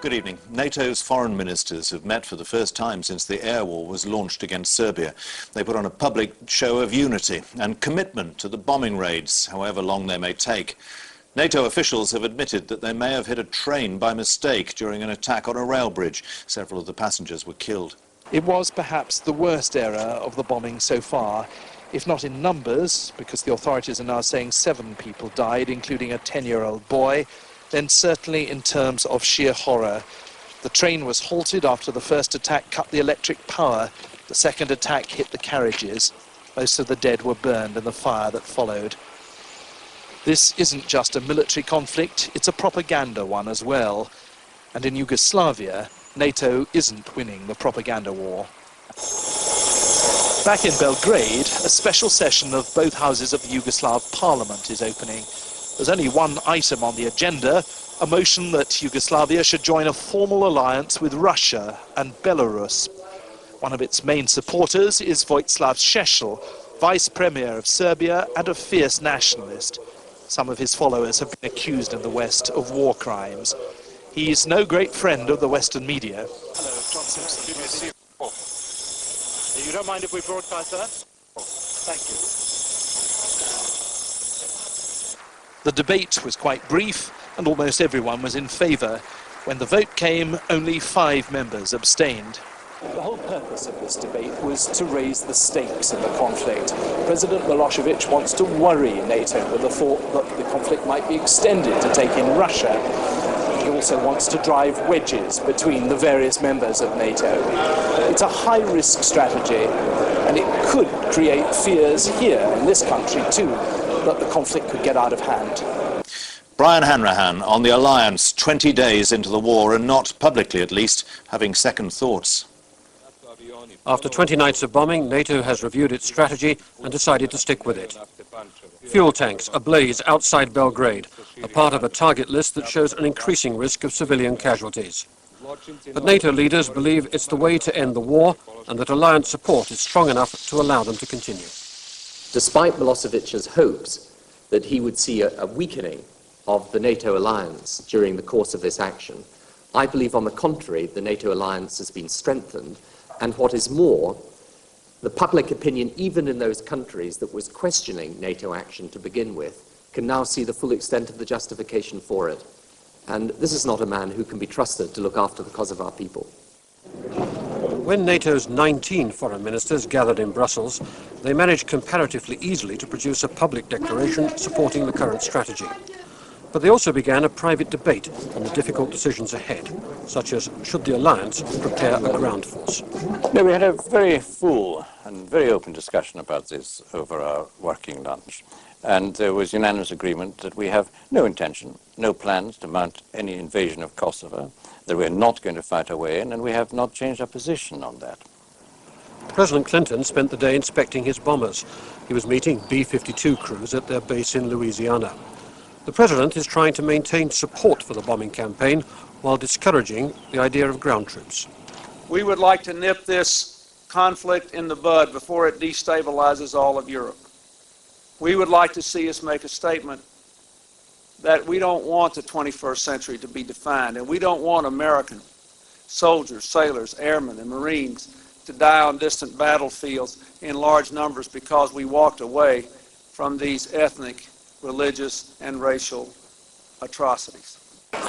Good evening. NATO's foreign ministers have met for the first time since the air war was launched against Serbia. They put on a public show of unity and commitment to the bombing raids, however long they may take. NATO officials have admitted that they may have hit a train by mistake during an attack on a rail bridge. Several of the passengers were killed. It was perhaps the worst era of the bombing so far, if not in numbers, because the authorities are now saying 7 people died, including a 10-year-old boy, then certainly in terms of sheer horror. The train was halted after the first attack cut the electric power. The second attack hit the carriages. Most of the dead were burned in the fire that followed. This isn't just a military conflict, it's a propaganda one as well. And in Yugoslavia, NATO isn't winning the propaganda war. Back in Belgrade, a special session of both houses of the Yugoslav parliament is opening. There's only one item on the agenda, a motion that Yugoslavia should join a formal alliance with Russia and Belarus. One of its main supporters is Vojislav Šešelj, vice premier of Serbia and a fierce nationalist. Some of his followers have been accused in the West of war crimes. He's no great friend of the Western media. Hello, John Simpson, BBC. You don't mind if we broadcast that? Thank you. The debate was quite brief, and almost everyone was in favour. When the vote came, only 5 members abstained. The whole purpose of this debate was to raise the stakes of the conflict. President Milosevic wants to worry NATO with the thought that the conflict might be extended to take in Russia. He also wants to drive wedges between the various members of NATO. It's a high-risk strategy, and it could create fears here in this country too, that the conflict could get out of hand. Brian Hanrahan on the alliance 20 days into the war and not publicly at least having second thoughts. After 20 nights of bombing, NATO has reviewed its strategy and decided to stick with it. Fuel tanks ablaze outside Belgrade, a part of a target list that shows an increasing risk of civilian casualties. But NATO leaders believe it's the way to end the war and that alliance support is strong enough to allow them to continue. Despite Milosevic's hopes that he would see a weakening of the NATO alliance during the course of this action, I believe, on the contrary, the NATO alliance has been strengthened, and what is more, the public opinion, even in those countries that was questioning NATO action to begin with, can now see the full extent of the justification for it. And this is not a man who can be trusted to look after the cause of our people. When NATO's 19 foreign ministers gathered in Brussels, they managed comparatively easily to produce a public declaration supporting the current strategy. But they also began a private debate on the difficult decisions ahead, such as should the alliance prepare a ground force. No, we had a very full and very open discussion about this over our working lunch. And there was unanimous agreement that we have no intention, no plans to mount any invasion of Kosovo, that we're not going to fight our way in, and we have not changed our position on that. President Clinton spent the day inspecting his bombers. He was meeting B-52 crews at their base in Louisiana. The president is trying to maintain support for the bombing campaign while discouraging the idea of ground troops. We would like to nip this conflict in the bud before it destabilizes all of Europe. We would like to see us make a statement that we don't want the 21st century to be defined, and we don't want American soldiers, sailors, airmen, and Marines to die on distant battlefields in large numbers because we walked away from these ethnic, religious, and racial atrocities.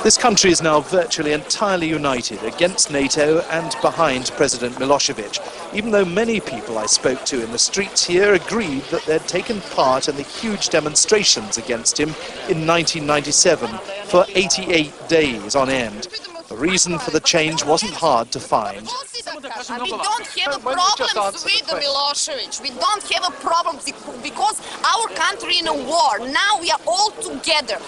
This country is now virtually entirely united against NATO and behind President Milosevic, even though many people I spoke to in the streets here agreed that they'd taken part in the huge demonstrations against him in 1997 for 88 days on end. The reason for the change wasn't hard to find. We don't have a problem with Milosevic. We don't have a problem because our country in a war. Now we are all together.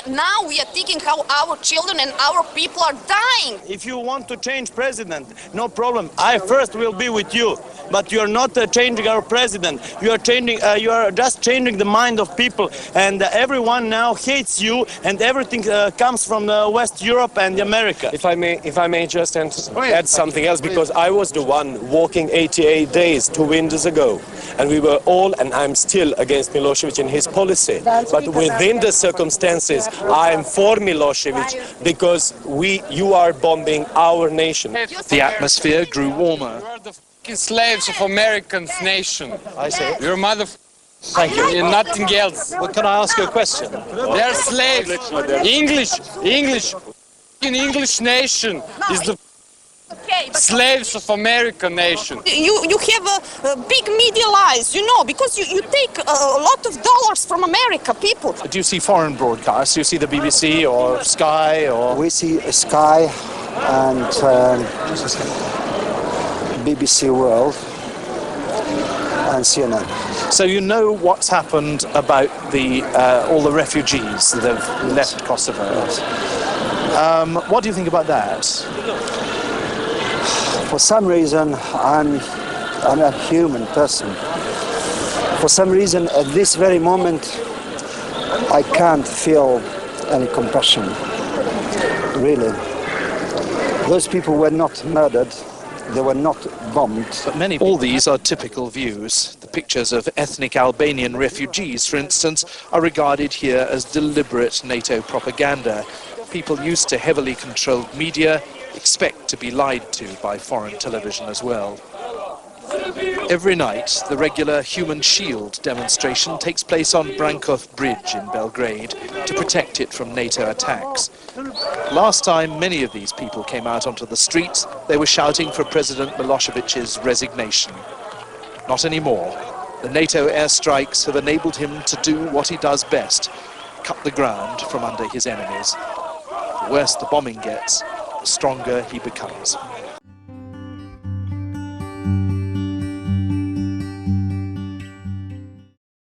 Now we are thinking how our children and our people are dying. If you want to change president, no problem. I first will be with you. but you are not changing our president. You are changing. You are just changing the mind of people, and everyone now hates you, and everything comes from West Europe and America. If I may just add something else, because I was the one walking 88 days 2 winters ago, and we were all, and I'm still against Milosevic and his policy. But within the circumstances, I'm for Milosevic because you are bombing our nation. The atmosphere grew warmer. You are the fucking slaves of American nation. I say. You're mother. Thank you. You're nothing else. Well, can I ask you a question? They're slaves. English nation is the slaves of American nation. You have a big media lies, you know, because you take a lot of dollars from America, people. Do you see foreign broadcasts? Do you see the BBC or Sky or? We see Sky and BBC World and CNN. So you know what's happened about all the refugees that have left Kosovo. What do you think about that? For some reason, I'm a human person. For some reason, at this very moment, I can't feel any compassion. Really. Those people were not murdered. They were not bombed. But all these are typical views. The pictures of ethnic Albanian refugees, for instance, are regarded here as deliberate NATO propaganda. People used to heavily controlled media expect to be lied to by foreign television as well. Every night, the regular Human Shield demonstration takes place on Brankov Bridge in Belgrade to protect it from NATO attacks. Last time many of these people came out onto the streets, they were shouting for President Milosevic's resignation. Not anymore. The NATO airstrikes have enabled him to do what he does best, cut the ground from under his enemies. The worse the bombing gets, the stronger he becomes.